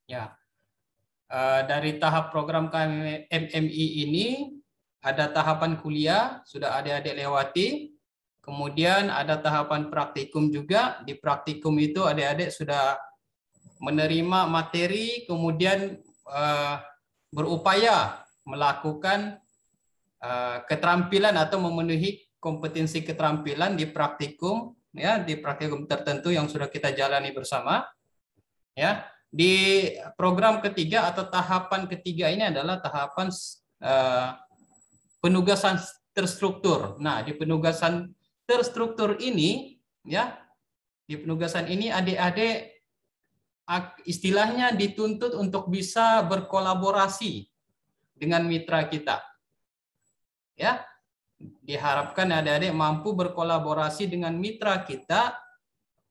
Ya, dari tahap program MMI ini ada tahapan kuliah sudah adik-adik lewati, kemudian ada tahapan praktikum juga. Di praktikum itu adik-adik sudah menerima materi, kemudian berupaya melakukan keterampilan atau memenuhi kompetensi keterampilan di praktikum, ya, di praktikum tertentu yang sudah kita jalani bersama, ya. Di program ketiga atau tahapan ketiga ini adalah tahapan penugasan terstruktur. Nah, di penugasan terstruktur ini, ya, di penugasan ini adik-adik istilahnya dituntut untuk bisa berkolaborasi dengan mitra kita. Ya, diharapkan adik-adik mampu berkolaborasi dengan mitra kita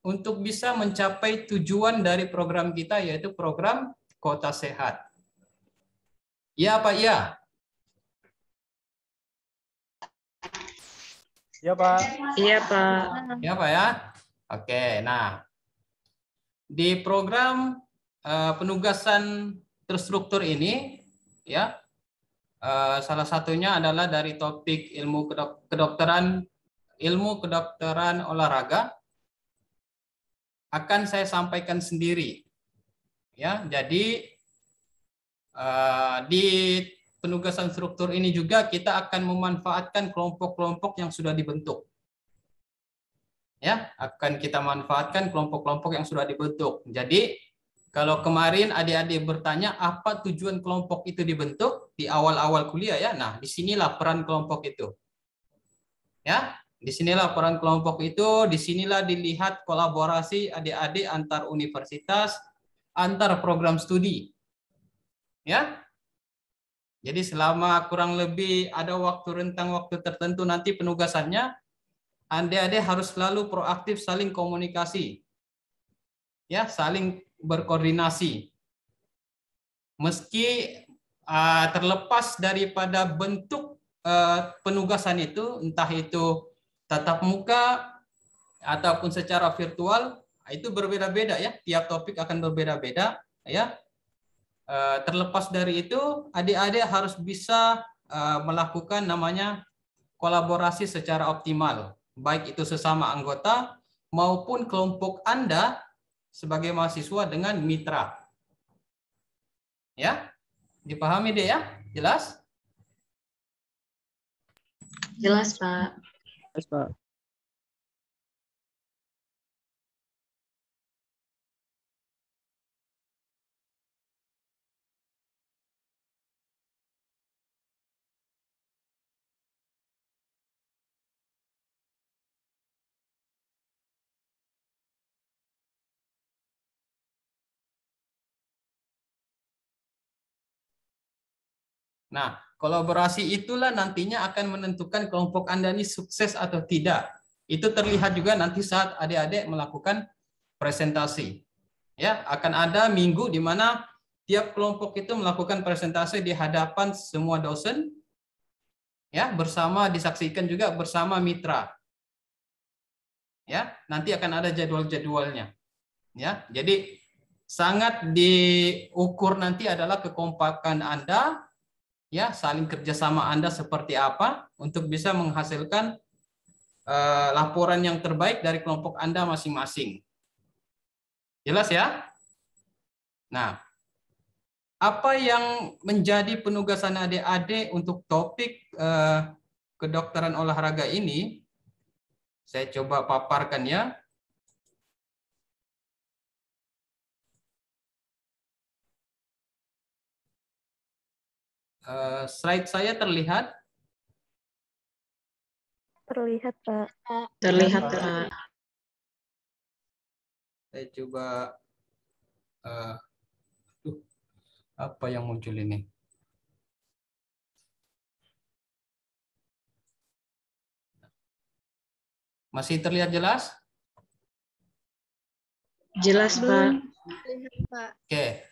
untuk bisa mencapai tujuan dari program kita, yaitu program Kota Sehat. Ya, Pak, ya? Iya, Pak. Iya, Pak. Ya, Pak, ya? Oke, nah. Di program penugasan terstruktur ini, ya, salah satunya adalah dari topik ilmu kedokteran olahraga, akan saya sampaikan sendiri, ya. Jadi di penugasan struktur ini juga kita akan memanfaatkan kelompok-kelompok yang sudah dibentuk, ya. Akan kita manfaatkan kelompok-kelompok yang sudah dibentuk. Jadi kalau kemarin adik-adik bertanya apa tujuan kelompok itu dibentuk di awal-awal kuliah, ya. Nah, disinilah peran kelompok itu, ya. Disinilah peran kelompok itu, disinilah dilihat kolaborasi adik-adik antar universitas, antar program studi. Ya. Jadi selama kurang lebih ada rentang waktu tertentu nanti penugasannya, adik-adik harus selalu proaktif saling komunikasi. Ya, saling berkoordinasi. Meski terlepas daripada bentuk penugasan itu, entah itu tatap muka ataupun secara virtual, itu berbeda-beda, ya. Tiap topik akan berbeda-beda, ya. Terlepas dari itu, adik-adik harus bisa melakukan namanya kolaborasi secara optimal, baik itu sesama anggota maupun kelompok Anda sebagai mahasiswa dengan mitra. Ya, dipahami deh, ya? Jelas? Jelas, Pak. Jelas, Pak. Nah, kolaborasi itulah nantinya akan menentukan kelompok Anda ini sukses atau tidak. Itu terlihat juga nanti saat adik-adik melakukan presentasi. Ya, akan ada minggu di mana tiap kelompok itu melakukan presentasi di hadapan semua dosen, ya, bersama disaksikan juga bersama mitra. Ya, nanti akan ada jadwal-jadwalnya. Ya, jadi sangat diukur nanti adalah kekompakan Anda, ya, saling kerjasama Anda seperti apa untuk bisa menghasilkan laporan yang terbaik dari kelompok Anda masing-masing. Jelas, ya? Nah, apa yang menjadi penugasan adik-adik untuk topik kedokteran olahraga ini, saya coba paparkan, ya. Slide saya terlihat? Terlihat, Pak. Terlihat, Pak. Saya coba apa yang muncul ini? Masih terlihat jelas? Jelas, Pak. Oke.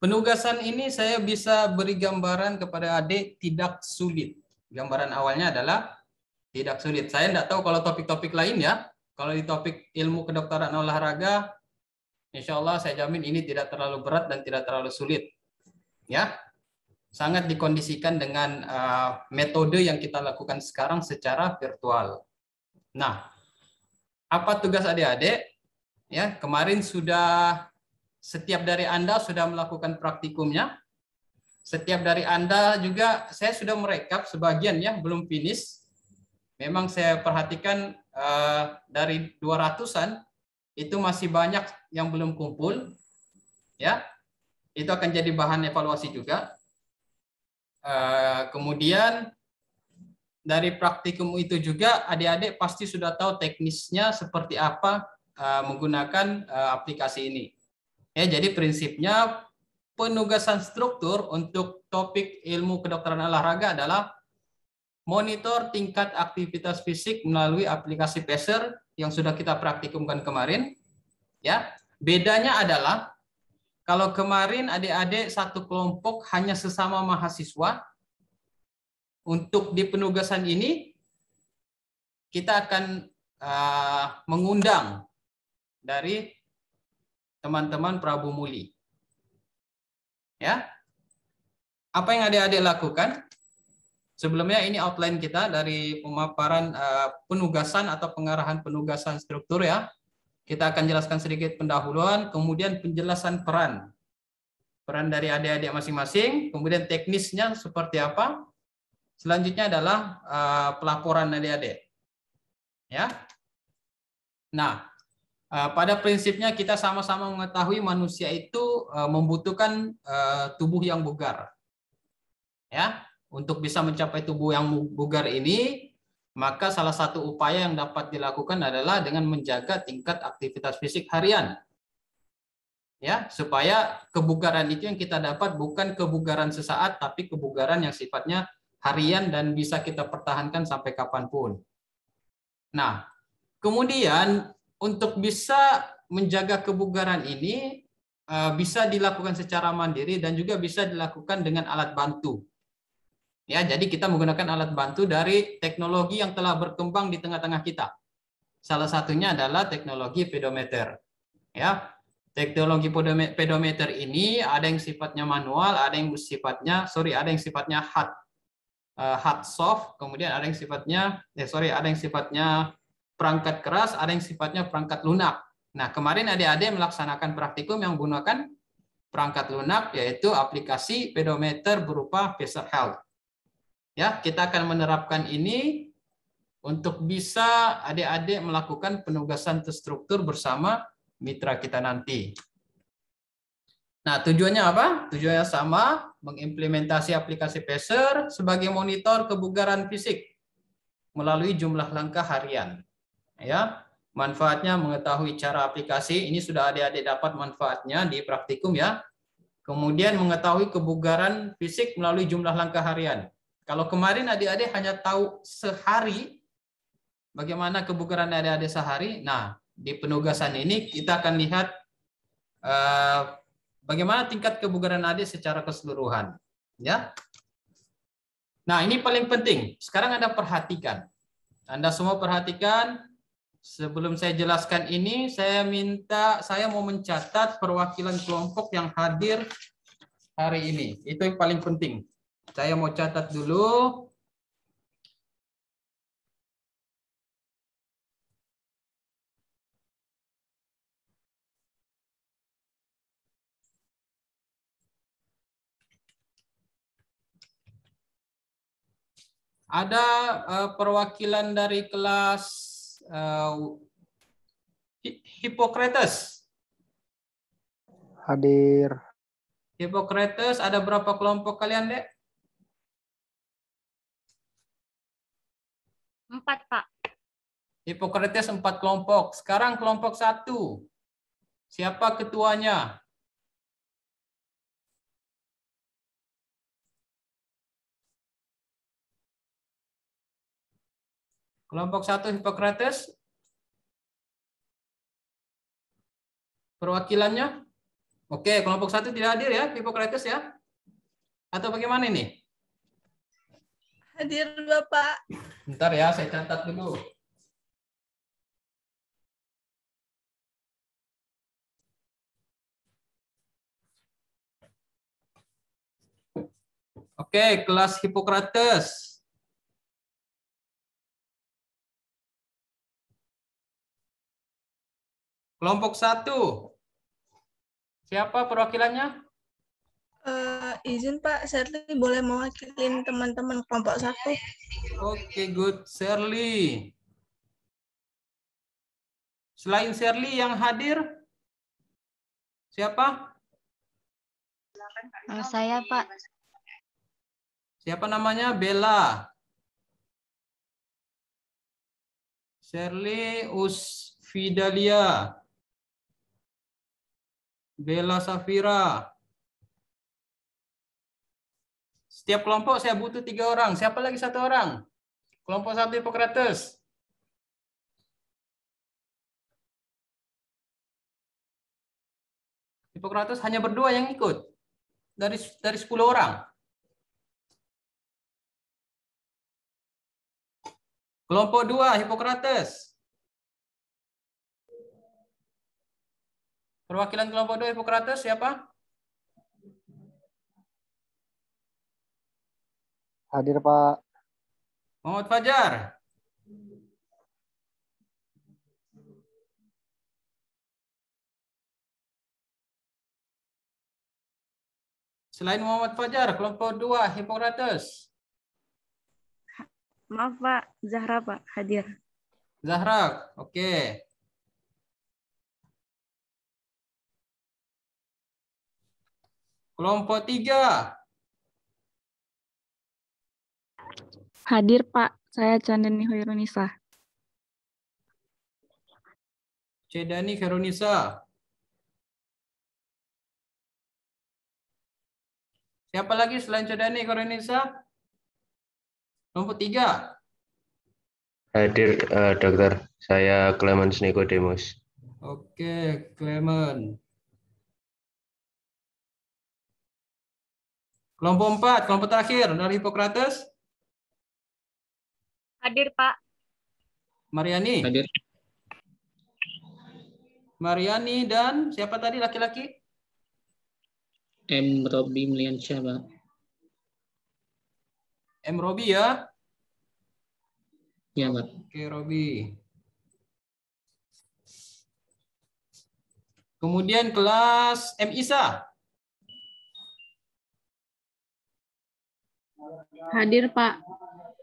Penugasan ini saya bisa beri gambaran kepada adik tidak sulit. Gambaran awalnya adalah tidak sulit. Saya tidak tahu kalau topik-topik lain, ya. Kalau di topik ilmu kedokteran olahraga, Insya Allah saya jamin ini tidak terlalu berat dan tidak terlalu sulit. Ya, sangat dikondisikan dengan metode yang kita lakukan sekarang secara virtual. Nah, apa tugas adik-adik? Ya, kemarin sudah setiap dari Anda sudah melakukan praktikumnya. Setiap dari Anda juga saya sudah merekap sebagian ya, belum finish. Memang saya perhatikan dari 200-an itu masih banyak yang belum kumpul. Ya, itu akan jadi bahan evaluasi juga. Kemudian dari praktikum itu juga adik-adik pasti sudah tahu teknisnya seperti apa menggunakan aplikasi ini. Ya, jadi prinsipnya penugasan struktur untuk topik ilmu kedokteran olahraga adalah monitor tingkat aktivitas fisik melalui aplikasi Pacer yang sudah kita praktikumkan kemarin. Ya, bedanya adalah kalau kemarin adik-adik satu kelompok hanya sesama mahasiswa, untuk di penugasan ini kita akan mengundang dari teman-teman Prabu Muli. Ya, apa yang adik-adik lakukan? Sebelumnya ini outline kita dari pemaparan penugasan atau pengarahan penugasan struktur ya. Kita akan jelaskan sedikit pendahuluan, kemudian penjelasan peran dari adik-adik masing-masing, kemudian teknisnya seperti apa. Selanjutnya adalah pelaporan adik-adik. Ya. Nah, pada prinsipnya kita sama-sama mengetahui manusia itu membutuhkan tubuh yang bugar. Ya, untuk bisa mencapai tubuh yang bugar ini, maka salah satu upaya yang dapat dilakukan adalah dengan menjaga tingkat aktivitas fisik harian. Ya, supaya kebugaran itu yang kita dapat bukan kebugaran sesaat, tapi kebugaran yang sifatnya harian dan bisa kita pertahankan sampai kapanpun. Nah, kemudian untuk bisa menjaga kebugaran ini bisa dilakukan secara mandiri dan juga bisa dilakukan dengan alat bantu. Ya, jadi kita menggunakan alat bantu dari teknologi yang telah berkembang di tengah-tengah kita. Salah satunya adalah teknologi pedometer. Ya, teknologi pedometer ini ada yang sifatnya manual, ada yang sifatnya hard soft, kemudian ada yang sifatnya perangkat keras, ada yang sifatnya perangkat lunak. Nah, kemarin adik-adik melaksanakan praktikum yang menggunakan perangkat lunak, yaitu aplikasi pedometer berupa Pacer Health. Ya, kita akan menerapkan ini untuk bisa adik-adik melakukan penugasan terstruktur bersama mitra kita nanti. Nah, tujuannya apa? Tujuannya sama, mengimplementasi aplikasi Pacer sebagai monitor kebugaran fisik melalui jumlah langkah harian. Ya, manfaatnya mengetahui cara aplikasi, ini sudah adik-adik dapat manfaatnya di praktikum ya. Kemudian mengetahui kebugaran fisik melalui jumlah langkah harian. Kalau kemarin adik-adik hanya tahu sehari, bagaimana kebugaran adik-adik sehari. Nah, di penugasan ini kita akan lihat bagaimana tingkat kebugaran adik secara keseluruhan. Ya. Nah, ini paling penting. Sekarang Anda perhatikan. Anda semua perhatikan. Sebelum saya jelaskan ini, saya mau mencatat perwakilan kelompok yang hadir hari ini. Itu yang paling penting. Saya mau catat dulu. Ada perwakilan dari kelas Hippocrates. Hadir. Hippocrates, ada berapa kelompok kalian, Dek? 4, Pak. Hippocrates 4 kelompok. Sekarang kelompok 1. Siapa ketuanya? Kelompok 1 Hippocrates. Perwakilannya? Oke, kelompok 1 tidak hadir ya, Hippocrates ya? Atau bagaimana ini? Hadir, Bapak. Bentar ya, saya catat dulu. Oke, kelas Hippocrates. Kelompok 1. Siapa perwakilannya? Izin Pak, Serly boleh mewakilin teman-teman kelompok 1. Oke, good. Shirley. Selain Shirley yang hadir, siapa? Saya, Pak. Siapa namanya? Bella. Shirley Usfidalia. Bella Safira. Setiap kelompok saya butuh 3 orang. Siapa lagi 1 orang? Kelompok 1 Hippocrates. Hippocrates hanya berdua yang ikut. Dari 10 orang. Kelompok 2 Hippocrates. Perwakilan kelompok 2 Hippocrates siapa? Hadir, Pak. Muhammad Fajar. Selain Muhammad Fajar, kelompok 2 Hippocrates. Maaf, Pak. Zahra, Pak. Hadir. Zahra, oke. Kelompok 3. Hadir, Pak. Saya Chandani Hoirunisa. Cedani Khairunisa. Siapa lagi selain Cedani Khairunisa? Kelompok 3. Hadir, dokter. Saya Clemens Nicodemus. Oke, Clement. Kelompok 4, kelompok terakhir dari Hippocrates. Hadir, Pak. Mariani. Hadir. Mariani dan siapa tadi laki-laki? M. Robi Meliansyah, Pak. M. Robi ya. Ya, Pak. Oke, Robi. Kemudian kelas M. Isa. Hadir, Pak.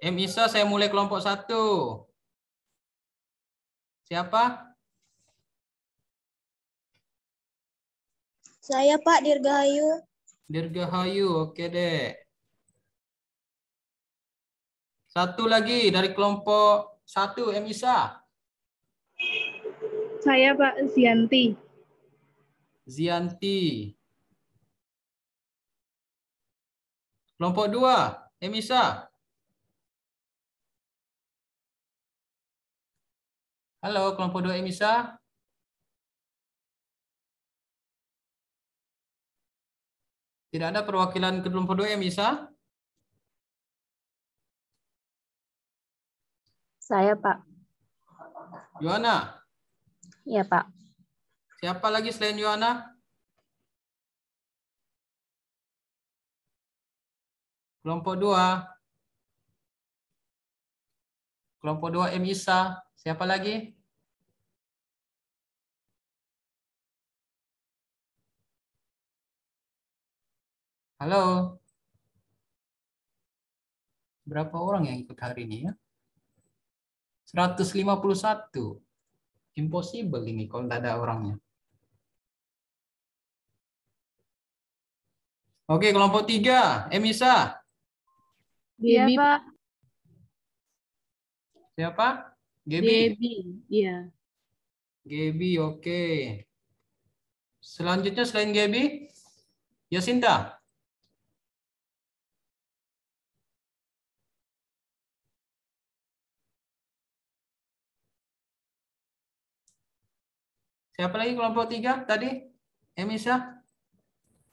M. Isa, saya mulai kelompok 1. Siapa? Saya Pak Dirgahayu. Dirgahayu, oke deh. 1 lagi dari kelompok 1, M. Isa. Saya, Pak. Zianti. Zianti. Kelompok 2, M. Isa. Halo, kelompok 2 M. Isa. Tidak ada perwakilan ke kelompok 2 M. Isa? Saya, Pak. Yohana. Iya, Pak. Siapa lagi selain Yohana? Kelompok 2. Kelompok 2 M. Isa. Siapa lagi? Halo. Berapa orang yang ikut hari ini ya? 151. Impossible ini kalau tidak ada orangnya. Oke, kelompok 3. M. Isa. Iya, Pak. Siapa? Gebi. Iya. Gebi, oke. Selanjutnya selain Gebi, Yasinta. Siapa lagi kelompok 3 tadi? Emisa?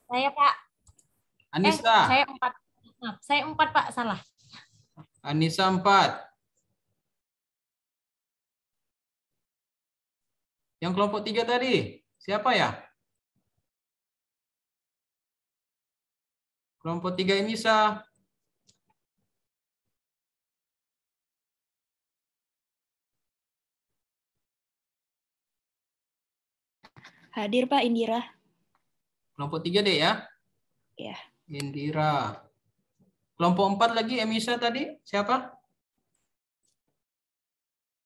Saya, Pak. Anissa. Saya 4. Maaf, saya 4, Pak. Salah. Anissa 4. Yang kelompok 3 tadi, siapa ya? Kelompok 3 Emisa. Hadir Pak, Indira. Kelompok 3 deh ya. Ya. Indira. Kelompok 4 lagi Emisa tadi. Siapa?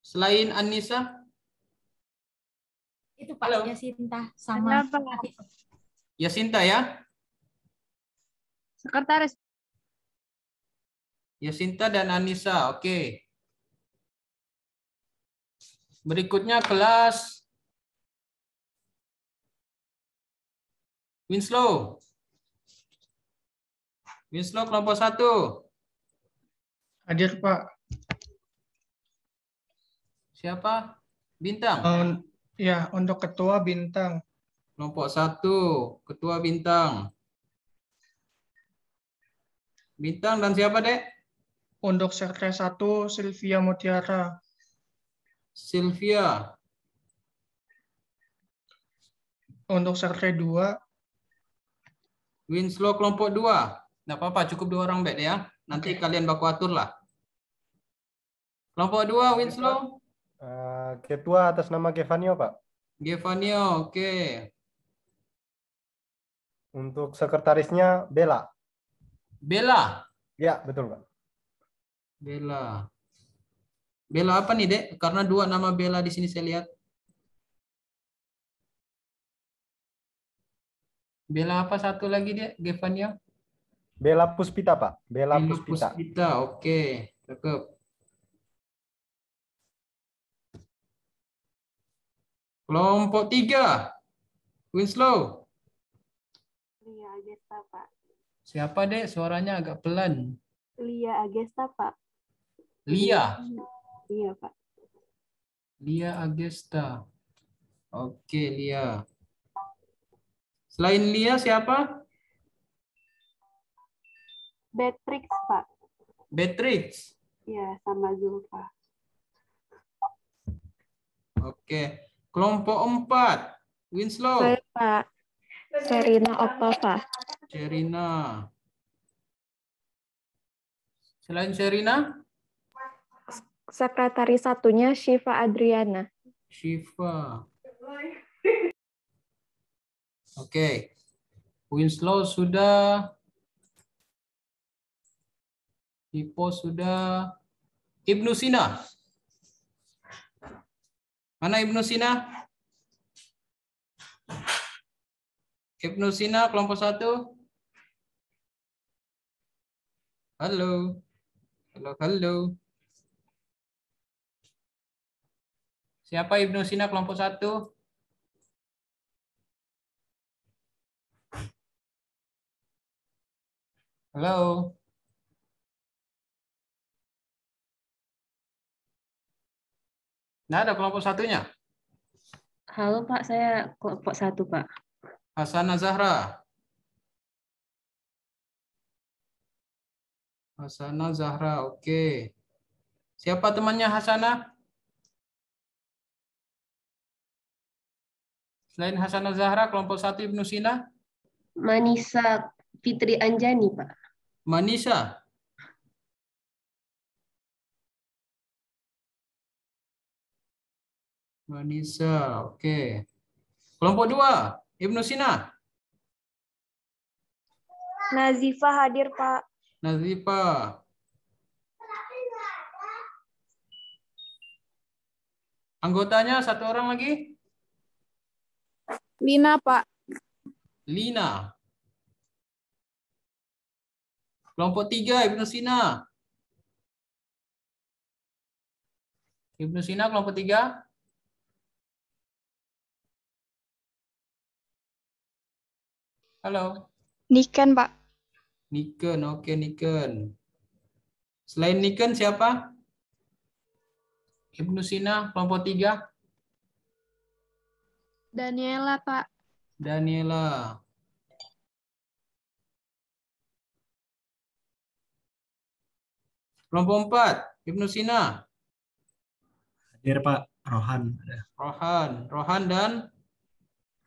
Selain Anissa? Itu Pak, Halo. Yasinta sama Ada, Pak. Afif. Yasinta ya. Sekretaris. Yasinta dan Anissa. Oke. Berikutnya kelas Winslow. Winslow kelompok 1. Hadir Pak. Siapa? Bintang. Ya, untuk ketua Bintang. Kelompok 1. Ketua Bintang. Bintang dan siapa, Dek? Untuk sekretaris 1 Sylvia Mutiara. Sylvia. Untuk sekretaris 2 Winslow kelompok 2. Nggak apa-apa, cukup 2 orang, Bek, ya. Nanti kalian baku atur lah. Kelompok 2, Winslow. Ketua atas nama Gevanio, Pak. Gevanio, oke. Untuk sekretarisnya Bella. Bella. Ya, betul, Pak. Bella. Bella apa nih, Dek? Karena 2 nama Bella di sini saya lihat. Bella apa satu lagi, Dek? Gevanio? Bella Puspita, Pak. Bella Puspita. Puspita, oke. Cakep. Kelompok 3. Winslow. Lia Agesta, Pak. Siapa, Dek? Suaranya agak pelan. Lia Agesta, Pak. Lia. Iya, Pak. Lia Agesta. Oke, Lia. Selain Lia siapa? Beatrix, Pak. Beatrix. Iya, sama Zulfa. Oke. Kelompok 4. Winslow. Saya Pak. Serina Octava. Sherina. Selain Sherina? Sekretaris satunya Syifa Adriana. Syifa. Oke. Winslow sudah. Ipo sudah. Ibnu Sina. Mana Ibnu Sina? Ibnu Sina kelompok 1. Halo. Halo, halo. Siapa Ibnu Sina kelompok 1? Halo. Nah, ada kelompok 1-nya. Halo Pak, saya kelompok 1 Pak. Hasanah Zahra. Hasanah Zahra, oke. Siapa temannya Hasanah? Selain Hasanah Zahra, kelompok 1 Ibnu Sina? Manisa Fitri Anjani Pak. Manisa. Manisa, oke. Kelompok 2, Ibnu Sina. Nazifa hadir, Pak. Nazifa. Anggotanya 1 orang lagi? Lina, Pak. Lina. Kelompok 3, Ibnu Sina. Ibnu Sina kelompok 3. Halo. Niken, Pak. Niken, oke Niken. Selain Niken siapa? Ibnu Sina kelompok 3. Daniela, Pak. Daniela. Kelompok 4, Ibnu Sina. Hadir Pak, Rohan. Rohan dan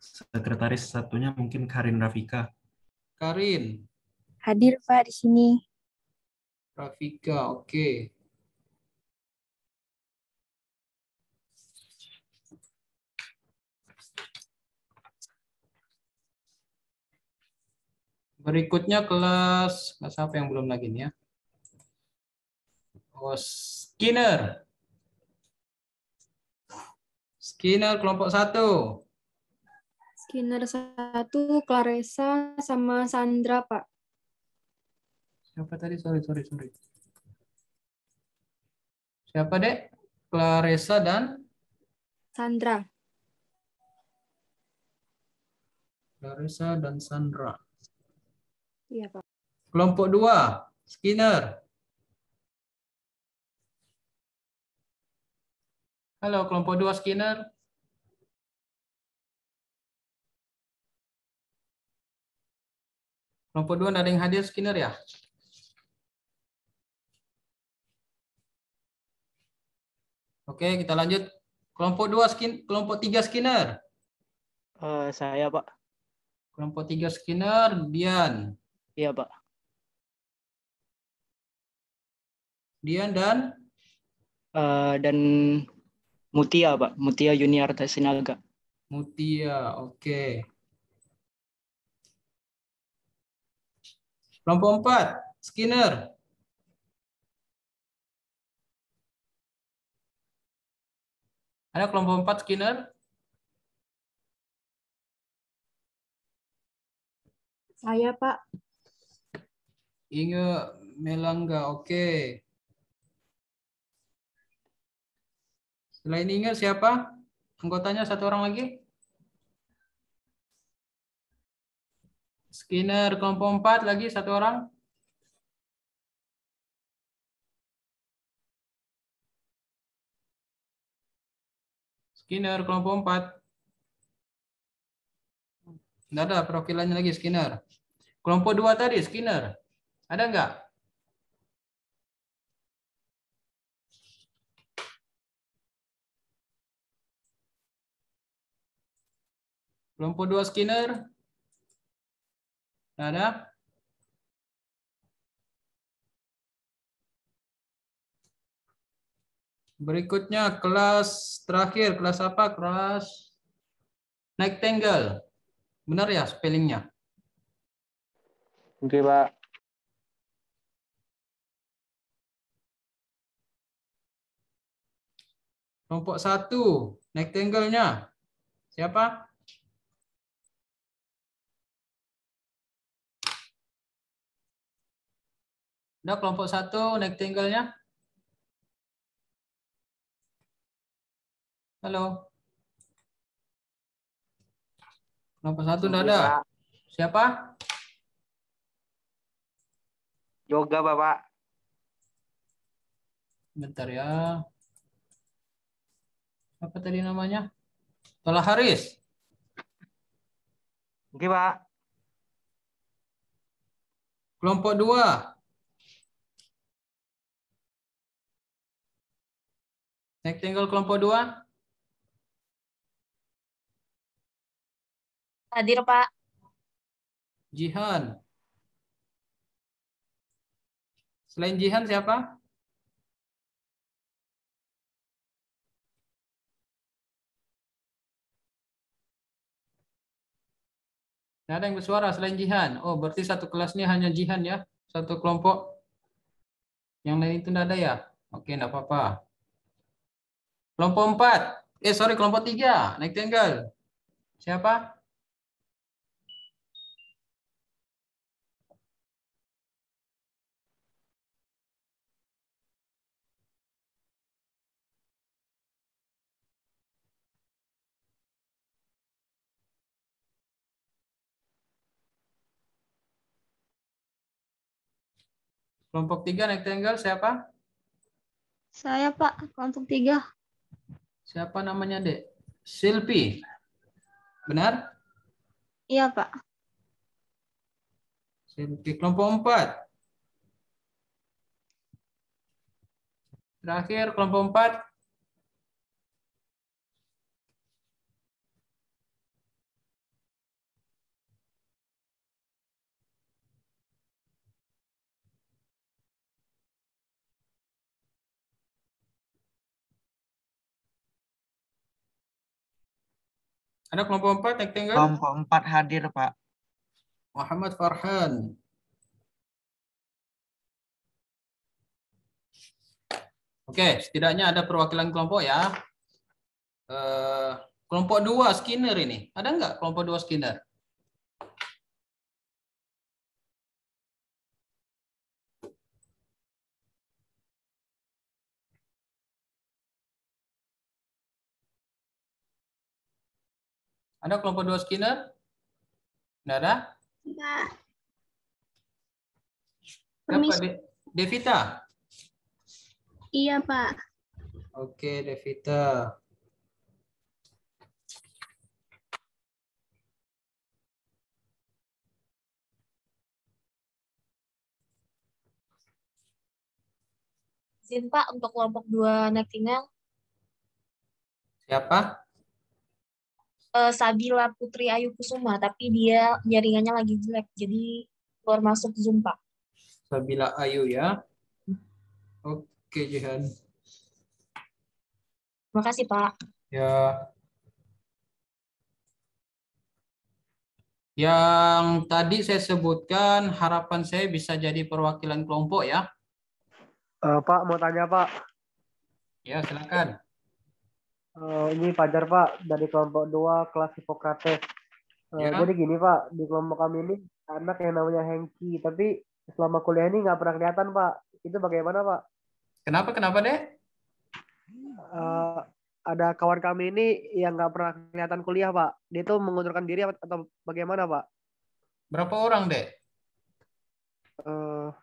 Sekretaris satunya mungkin Karin Rafika. Karin. Hadir Pak di sini. Rafika, oke. Berikutnya kelas apa yang belum lagi nih ya? Oh, Skinner. Skinner kelompok 1. Skinner 1, Clarissa sama Sandra, Pak. Siapa tadi? Sorry. Siapa, Dek? Clarissa dan Sandra. Clarissa dan Sandra. Iya, Pak. Kelompok 2, Skinner. Halo, kelompok 2 Skinner. Kelompok 2 ada yang hadir Skinner ya? Oke, kita lanjut. Kelompok 2 kelompok 3 Skinner. Saya, Pak. Kelompok 3 Skinner, Dian. Iya, Pak. Dian dan Dan Mutia, Pak. Mutia Yuniarta Sinaga. Mutia, oke. Kelompok 4, Skinner. Ada kelompok 4 Skinner? Saya, Pak. Inge Melangga, oke. Selain Inge siapa? Anggotanya satu orang lagi? Skinner kelompok 4 lagi satu orang? Skinner kelompok 4. Tidak ada perwakilannya lagi Skinner. Kelompok 2 tadi Skinner. Ada enggak? Kelompok 2 Skinner. Tidak ada? Berikutnya kelas terakhir. Kelas apa? Kelas Nightingale. Benar ya spellingnya? Oke, Pak. Kelompok 1. Nightingale-nya. Siapa? Ada kelompok 1 Nightingale-nya? Halo. Kelompok 1 tidak ada. Siapa? Yoga, Bapak. Bentar ya. Apa tadi namanya? Tola Haris. Oke, Pak. Kelompok 2. Nightingale kelompok 2. Hadir, Pak. Jihan. Selain Jihan siapa? Tidak ada yang bersuara selain Jihan. Oh, berarti satu kelas ini hanya Jihan ya? Satu kelompok. Yang lain itu tidak ada ya? Oke, tidak apa-apa. Kelompok 4. Kelompok 3. Nightingale. Siapa? Kelompok 3 Nightingale siapa? Saya, Pak. Kelompok 3. Siapa namanya, Dek? Silpi. Benar? Iya, Pak. Silpi kelompok 4. Terakhir kelompok 4. Ada kelompok 4 Nightingale? Kelompok 4 hadir, Pak. Muhammad Farhan. Oke, setidaknya ada perwakilan kelompok ya. Kelompok 2 Skinner ini. Ada nggak kelompok 2 Skinner? Ada kelompok 2 Skinner? Nggak ada? Enggak. Siapa? Devita? Iya, Pak. Oke, Devita. Izin Pak untuk kelompok 2 Nightingale. Siapa? Sabila Putri Ayu Kusuma, tapi dia jaringannya lagi jelek, jadi keluar masuk Zoom Pak. Sabila Ayu ya. Oke, Jihan. Terima kasih Pak. Ya. Yang tadi saya sebutkan harapan saya bisa jadi perwakilan kelompok ya. Pak, mau tanya Pak. Ya, silakan. Ini Fajar Pak, dari kelompok 2 kelas Hippocrates. Ya. Jadi gini Pak, di kelompok kami ini anak yang namanya Hengki, tapi selama kuliah ini nggak pernah kelihatan Pak. Itu bagaimana Pak? Kenapa Dek? Ada kawan kami ini yang nggak pernah kelihatan kuliah Pak. Dia tuh mengundurkan diri atau bagaimana Pak? Berapa orang Dek? 1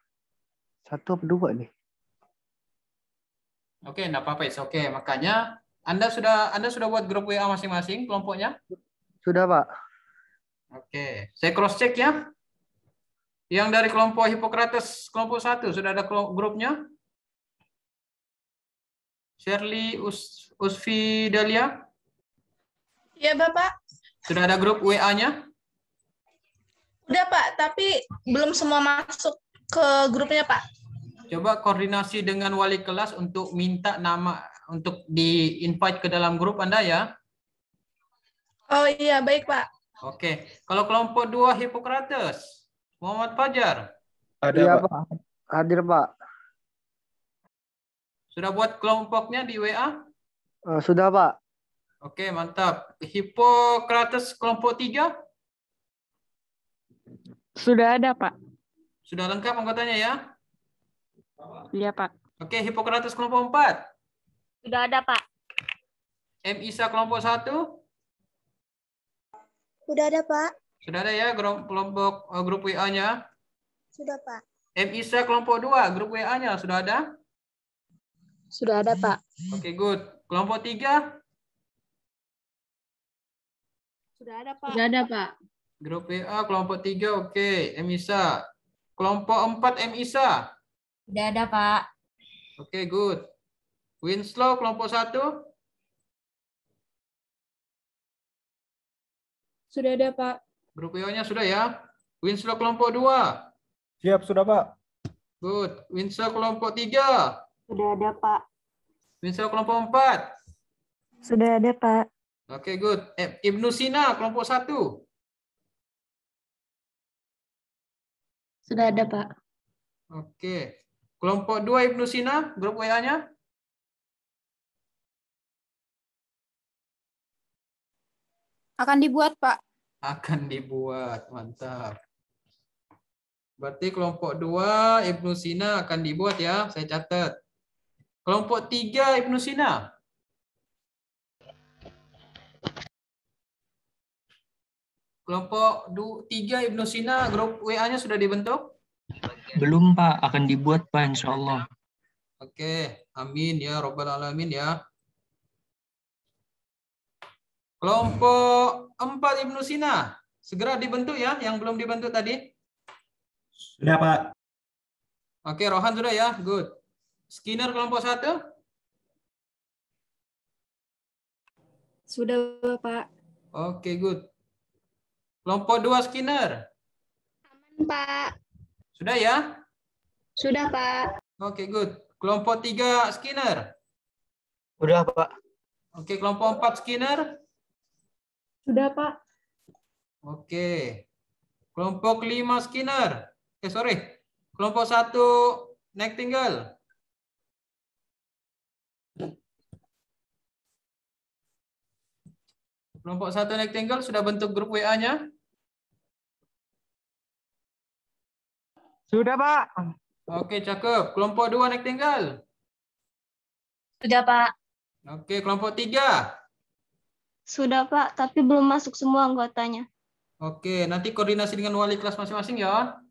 atau 2 nih. Oke, enggak apa-apa, oke. Makanya Anda sudah buat grup WA masing-masing kelompoknya? Sudah Pak. Oke, saya cross check ya. Yang dari kelompok Hippocrates kelompok 1 sudah ada grupnya? Shirley Usfi Dalia? Iya, Bapak. Sudah ada grup WA-nya? Udah, Pak, tapi belum semua masuk ke grupnya, Pak. Coba koordinasi dengan wali kelas untuk minta nama untuk di-invite ke dalam grup Anda ya. Oh iya, baik Pak. Oke, kalau kelompok 2 Hippocrates, Muhammad Fajar. Iya Pak. Hadir Pak. Sudah buat kelompoknya di WA? Sudah Pak. Oke, mantap. Hippocrates kelompok 3? Sudah ada, Pak. Sudah lengkap anggotanya ya? Iya, Pak. Oke, Hippocrates kelompok 4? Sudah ada, Pak. M. Isa kelompok 1? Sudah ada, Pak. Sudah ada ya kelompok grup WA-nya? Sudah, Pak. M. Isa kelompok 2, grup WA-nya sudah ada? Sudah ada, Pak. Oke, good. Kelompok 3? Sudah ada, Pak. Sudah ada, Pak. Grup WA kelompok 3, oke. M. Isa. Kelompok 4 M. Isa? Sudah ada, Pak. Oke, good. Winslow kelompok 1? Sudah ada, Pak. Grup WA-nya sudah ya? Winslow kelompok 2? Siap, sudah Pak. Good. Winslow kelompok 3? Sudah ada, Pak. Winslow kelompok 4? Sudah ada, Pak. Oke, good. Ibnu Sina kelompok 1? Sudah ada, Pak. Oke. Kelompok 2 Ibnu Sina, grup WA-nya? Akan dibuat, Pak. Akan dibuat, mantap. Berarti kelompok 2 Ibnu Sina akan dibuat ya, saya catat. Kelompok 3 Ibnu Sina? Kelompok 3 Ibnu Sina, grup WA-nya sudah dibentuk? Belum Pak, akan dibuat Pak insya Allah. Oke, amin ya Rabbal Alamin ya. Kelompok 4 Ibnu Sina, segera dibentuk ya, yang belum dibentuk tadi. Sudah Pak. Oke, Rohan sudah ya, good. Skinner kelompok 1? Sudah, Pak. Oke, good. Kelompok 2 Skinner? Aman, Pak. Sudah ya? Sudah, Pak. Oke, good. Kelompok 3 Skinner? Udah Pak. Oke, kelompok 4 Skinner? Sudah, Pak. Oke. Kelompok 5 Skinner. Kelompok 1 Nightingale. Kelompok 1 Nightingale sudah bentuk grup WA-nya? Sudah, Pak. Oke, cakep. Kelompok 2 Nightingale. Sudah, Pak. Oke, kelompok 3. Sudah, Pak, tapi belum masuk semua anggotanya. Oke, nanti koordinasi dengan wali kelas masing-masing ya.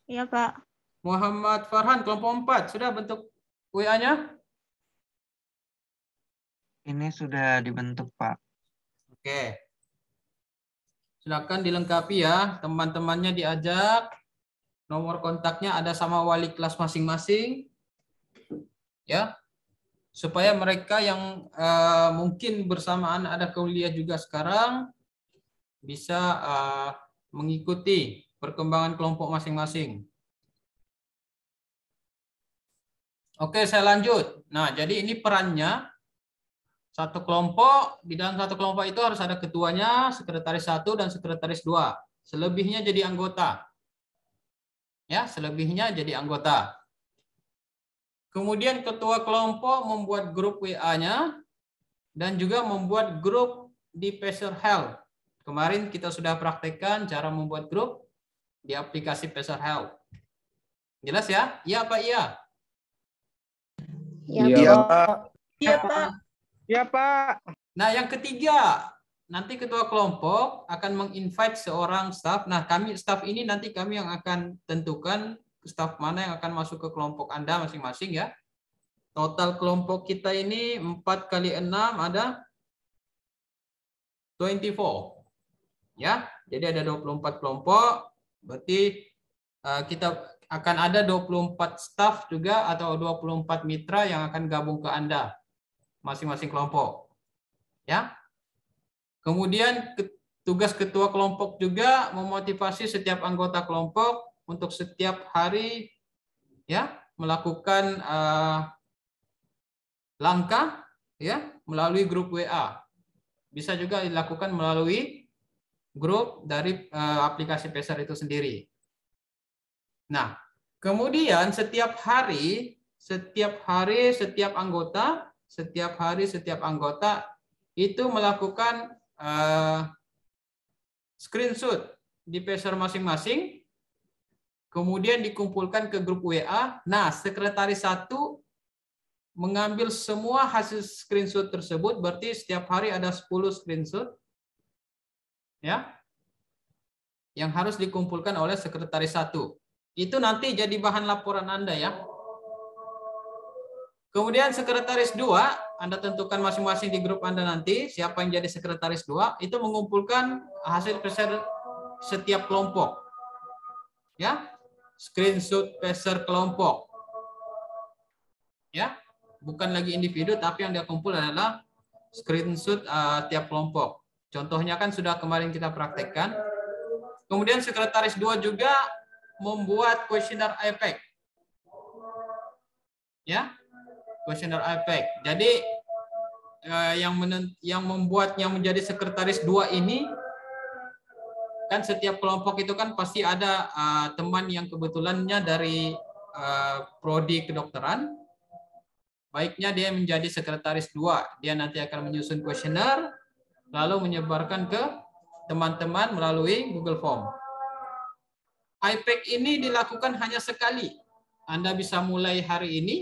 Iya, Pak. Muhammad Farhan, kelompok 4. Sudah bentuk WA-nya? Ini sudah dibentuk, Pak. Oke. Silakan dilengkapi ya. Teman-temannya diajak. Nomor kontaknya ada sama wali kelas masing-masing. Ya. Supaya mereka yang mungkin bersamaan ada kuliah juga sekarang bisa mengikuti perkembangan kelompok masing-masing. Oke, saya lanjut. Nah, jadi ini perannya satu kelompok. Di dalam satu kelompok itu harus ada ketuanya, sekretaris 1 dan sekretaris 2. Selebihnya jadi anggota. Ya, selebihnya jadi anggota. Kemudian ketua kelompok membuat grup WA-nya dan juga membuat grup di Pacer Health. Kemarin kita sudah praktekkan cara membuat grup di aplikasi Pacer Health. Jelas ya? Iya apa iya? Iya, Pak. Iya, Pak. Ya, Pak. Nah, yang ketiga, nanti ketua kelompok akan menginvite seorang staf. Nah, kami staf ini nanti kami yang akan tentukan staf mana yang akan masuk ke kelompok Anda masing-masing ya. Total kelompok kita ini 4 kali 6 ada 24. Ya, jadi ada 24 kelompok. Berarti kita akan ada 24 staf juga atau 24 mitra yang akan gabung ke Anda masing-masing kelompok. Ya. Kemudian tugas ketua kelompok juga memotivasi setiap anggota kelompok untuk setiap hari ya melakukan langkah ya melalui grup WA. Bisa juga dilakukan melalui grup dari aplikasi Pacer itu sendiri. Nah, kemudian setiap hari setiap anggota itu melakukan screenshot di Pacer masing-masing, kemudian dikumpulkan ke grup WA. Nah, sekretaris 1 mengambil semua hasil screenshot tersebut, berarti setiap hari ada 10 screenshot ya yang harus dikumpulkan oleh sekretaris 1. Itu nanti jadi bahan laporan Anda ya. Kemudian sekretaris 2, Anda tentukan masing-masing di grup Anda nanti siapa yang jadi sekretaris 2, itu mengumpulkan hasil Pacer setiap kelompok. Ya. Screenshot Pacer kelompok. Ya. Bukan lagi individu tapi yang dia kumpul adalah screenshot tiap kelompok. Contohnya kan sudah kemarin kita praktekkan. Kemudian sekretaris 2 juga membuat kuesioner IPEC. Ya. Kuesioner IPEC. Jadi yang membuatnya menjadi sekretaris 2 ini kan setiap kelompok itu kan pasti ada teman yang kebetulannya dari prodi kedokteran. Baiknya dia menjadi sekretaris 2. Dia nanti akan menyusun kuesioner lalu menyebarkan ke teman-teman melalui Google Form. IPEC ini dilakukan hanya sekali. Anda bisa mulai hari ini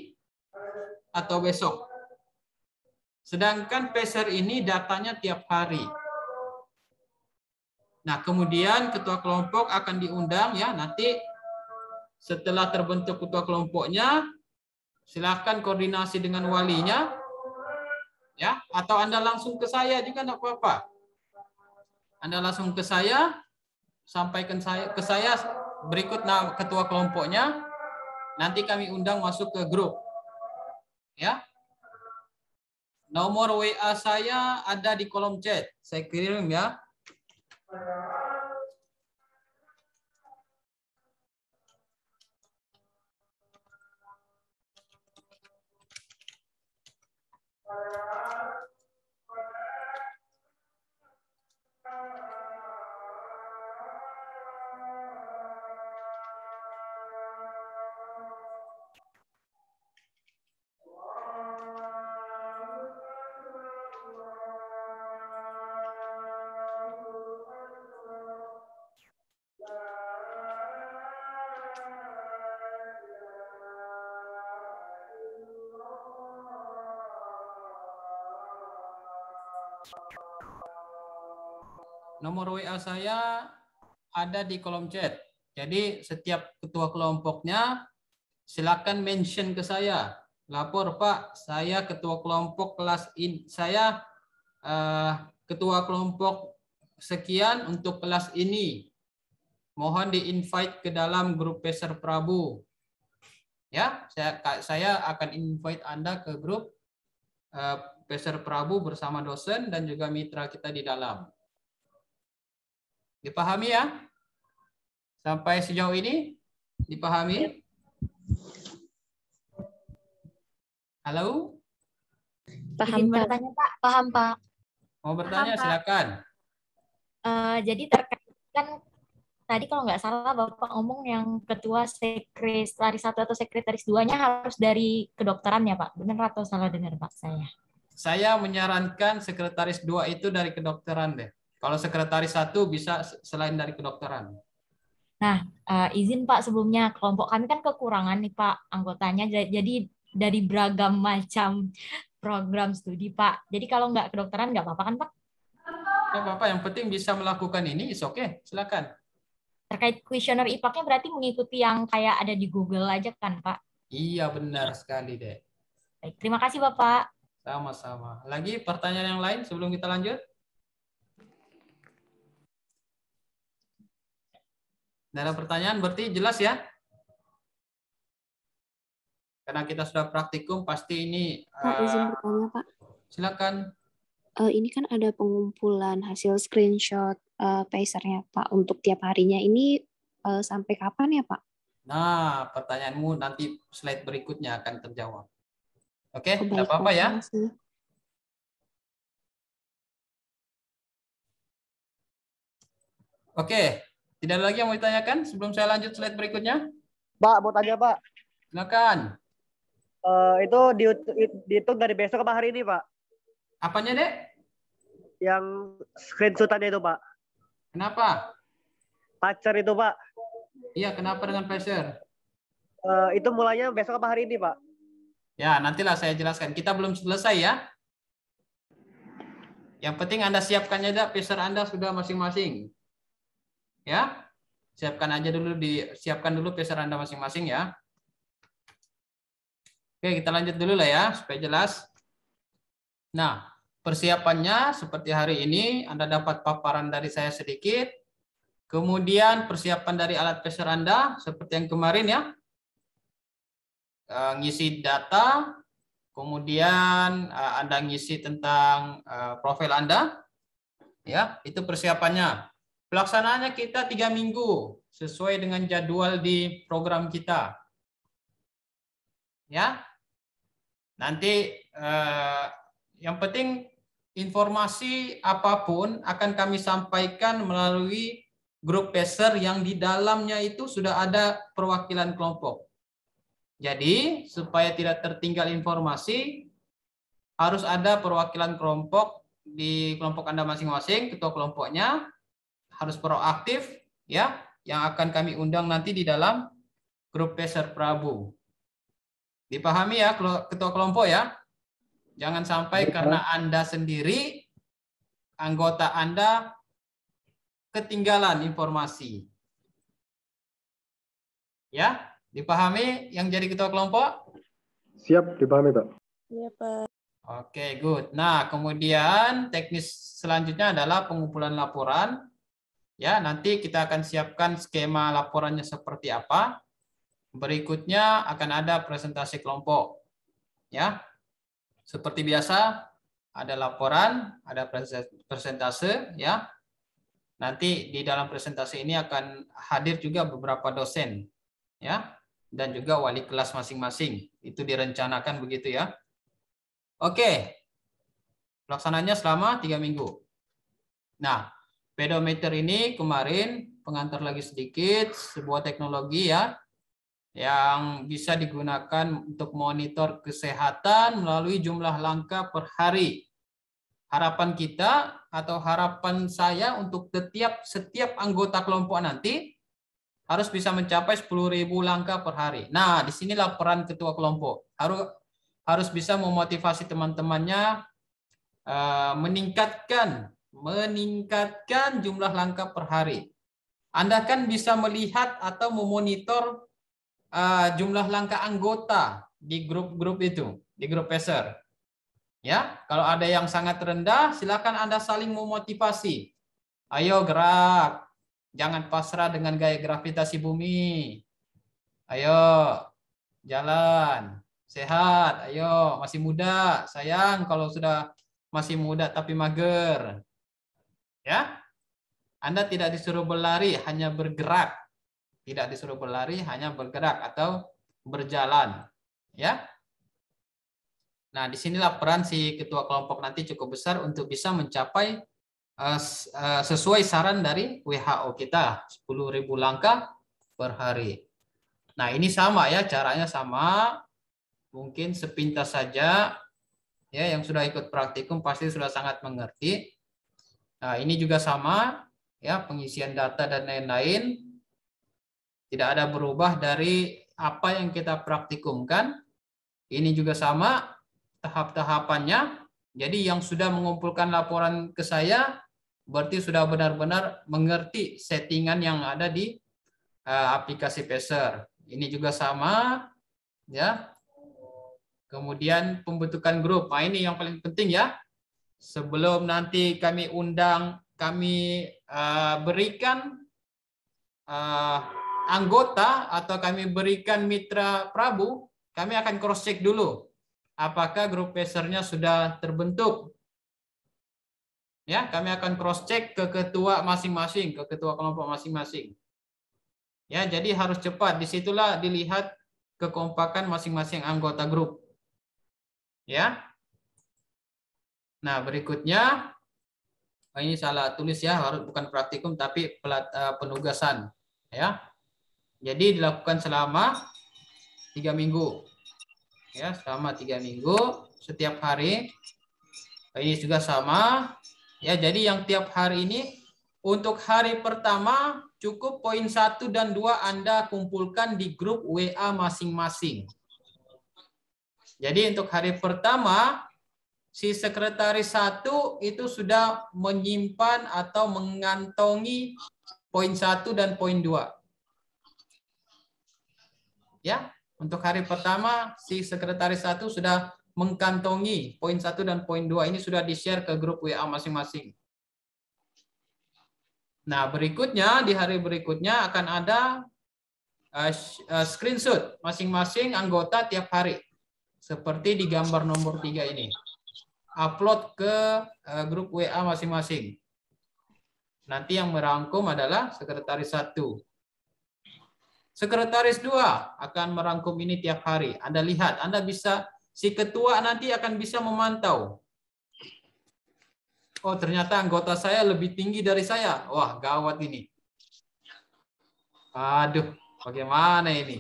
atau besok. Sedangkan Pacer ini datanya tiap hari. Nah, kemudian ketua kelompok akan diundang ya nanti setelah terbentuk ketua kelompoknya, silakan koordinasi dengan walinya ya, atau Anda langsung ke saya juga enggak apa-apa. Anda langsung ke saya, sampaikan ke saya berikut nama ketua kelompoknya, nanti kami undang masuk ke grup. Ya. Nomor WA saya ada di kolom chat. Saya kirim ya. Nomor WA saya ada di kolom chat. Jadi setiap ketua kelompoknya silakan mention ke saya. Lapor Pak, saya ketua kelompok kelas ini. Saya ketua kelompok sekian untuk kelas ini. Mohon di-invite ke dalam grup Peser Prabu. Ya, saya akan invite Anda ke grup Peser Prabu bersama dosen dan juga mitra kita di dalam. Dipahami ya? Sampai sejauh ini? Dipahami? Halo? Paham, Pak. Bertanya, Pak. Paham, Pak. Mau bertanya, Paham, Pak. silakan. Jadi terkait kan tadi kalau nggak salah Bapak ngomong yang ketua sekretaris 1 atau sekretaris 2-nya harus dari kedokteran ya, Pak? Benar atau salah dengar, Pak, saya? Saya menyarankan sekretaris 2 itu dari kedokteran deh. Kalau sekretaris 1 bisa selain dari kedokteran. Nah, izin Pak sebelumnya, kelompok kami kan kekurangan nih Pak anggotanya, jadi dari beragam macam program studi Pak. Jadi kalau nggak kedokteran nggak apa-apa kan Pak? Nggak apa-apa, yang penting bisa melakukan ini, is oke, silakan. Terkait kuesioner IPAK-nya berarti mengikuti yang kayak ada di Google aja kan Pak? Iya benar sekali deh. Baik, terima kasih Bapak. Sama-sama. Lagi pertanyaan yang lain sebelum kita lanjut? Tidak ada pertanyaan, berarti jelas ya? Karena kita sudah praktikum, pasti ini... Pak, izin bertanya, Pak. Silakan. Ini kan ada pengumpulan hasil screenshot Pacer-nya, Pak. Untuk tiap harinya ini sampai kapan ya, Pak? Nah, pertanyaanmu nanti slide berikutnya akan terjawab. Oke, Oh, tidak baik, apa-apa Pak. ya? Terima kasih. Oke, tidak ada lagi yang mau ditanyakan sebelum saya lanjut slide berikutnya? Pak, mau tanya Pak. Silakan. Itu dihitung dari besok apa hari ini Pak? Apanya dek? Yang screenshotannya itu Pak. Kenapa? Pacer itu Pak. Iya, kenapa dengan Pacer? Itu mulainya besok apa hari ini Pak? Ya, nantilah saya jelaskan. Kita belum selesai ya. Yang penting Anda siapkan aja Pacer Anda sudah masing-masing. Ya, siapkan dulu Pacer Anda masing-masing ya. Oke, kita lanjut dulu lah ya supaya jelas. Nah, persiapannya seperti hari ini Anda dapat paparan dari saya sedikit. Kemudian persiapan dari alat Pacer Anda seperti yang kemarin ya. Ngisi data, kemudian Anda ngisi tentang profil Anda. Ya, itu persiapannya. Pelaksanaannya kita 3 minggu sesuai dengan jadwal di program kita. Ya. Nanti yang penting informasi apapun akan kami sampaikan melalui grup Pacer yang di dalamnya itu sudah ada perwakilan kelompok. Jadi, supaya tidak tertinggal informasi, harus ada perwakilan kelompok di kelompok Anda masing-masing, ketua kelompoknya harus proaktif ya, yang akan kami undang nanti di dalam grup Pacer Prabu. Dipahami ya ketua kelompok ya? Jangan sampai karena Anda sendiri, anggota Anda ketinggalan informasi. Ya, dipahami yang jadi ketua kelompok? Siap, dipahami Pak. Iya Pak. Oke, good. Nah, kemudian teknis selanjutnya adalah pengumpulan laporan. Ya, nanti kita akan siapkan skema laporannya seperti apa. Berikutnya akan ada presentasi kelompok. Ya. Seperti biasa, ada laporan, ada presentase ya. Nanti di dalam presentasi ini akan hadir juga beberapa dosen ya, dan juga wali kelas masing-masing. Itu direncanakan begitu ya. Oke. Pelaksananya selama 3 minggu. Nah, pedometer ini kemarin pengantar lagi sedikit, sebuah teknologi ya yang bisa digunakan untuk monitor kesehatan melalui jumlah langkah per hari. Harapan kita atau harapan saya untuk setiap anggota kelompok nanti harus bisa mencapai 10.000 langkah per hari. Nah, disinilah peran ketua kelompok. Harus bisa memotivasi teman-temannya meningkatkan jumlah langkah per hari. Anda kan bisa melihat atau memonitor jumlah langkah anggota di grup-grup itu, di grup peser. Ya, kalau ada yang sangat rendah, silakan Anda saling memotivasi. Ayo gerak, jangan pasrah dengan gaya gravitasi bumi. Ayo jalan, sehat, ayo masih muda, sayang kalau sudah masih muda tapi mager. Ya, Anda tidak disuruh berlari, hanya bergerak. Tidak disuruh berlari, hanya bergerak atau berjalan. Ya. Nah, disinilah peran si ketua kelompok nanti cukup besar untuk bisa mencapai sesuai saran dari WHO kita, 10.000 langkah per hari. Nah, ini sama ya, caranya sama. Mungkin sepintas saja, ya, yang sudah ikut praktikum pasti sudah sangat mengerti. Nah, ini juga sama, ya, pengisian data dan lain-lain. Tidak ada berubah dari apa yang kita praktikumkan. Ini juga sama tahap-tahapannya. Jadi yang sudah mengumpulkan laporan ke saya berarti sudah benar-benar mengerti settingan yang ada di aplikasi Pacer. Ini juga sama, ya. Kemudian pembentukan grup. Nah, ini yang paling penting ya. Sebelum nanti kami undang, kami berikan anggota atau kami berikan mitra Prabu, kami akan cross check dulu apakah grup Pacer-nya sudah terbentuk. Ya, kami akan cross check ke ketua masing-masing, ke ketua kelompok masing-masing. Ya, jadi harus cepat. Disitulah dilihat kekompakan masing-masing anggota grup. Ya. Nah, berikutnya, ini salah tulis ya, harus bukan praktikum tapi penugasan. Ya. Jadi dilakukan selama 3 minggu. Ya, selama 3 minggu setiap hari. Ini juga sama. Ya, jadi yang tiap hari ini untuk hari pertama cukup poin 1 dan 2 Anda kumpulkan di grup WA masing-masing. Jadi untuk hari pertama si sekretaris 1 itu sudah menyimpan atau mengantongi poin 1 dan poin 2. Ya. Untuk hari pertama, si sekretaris 1 sudah mengkantongi poin 1 dan poin 2. Ini sudah di-share ke grup WA masing-masing. Nah, berikutnya, di hari berikutnya akan ada screenshot masing-masing anggota tiap hari. Seperti di gambar nomor 3 ini. Upload ke grup WA masing-masing. Nanti yang merangkum adalah sekretaris 1. Sekretaris 2 akan merangkum ini tiap hari. Anda lihat, Anda bisa, si ketua nanti akan bisa memantau. Oh, ternyata anggota saya lebih tinggi dari saya. Wah, gawat ini. Aduh, bagaimana ini?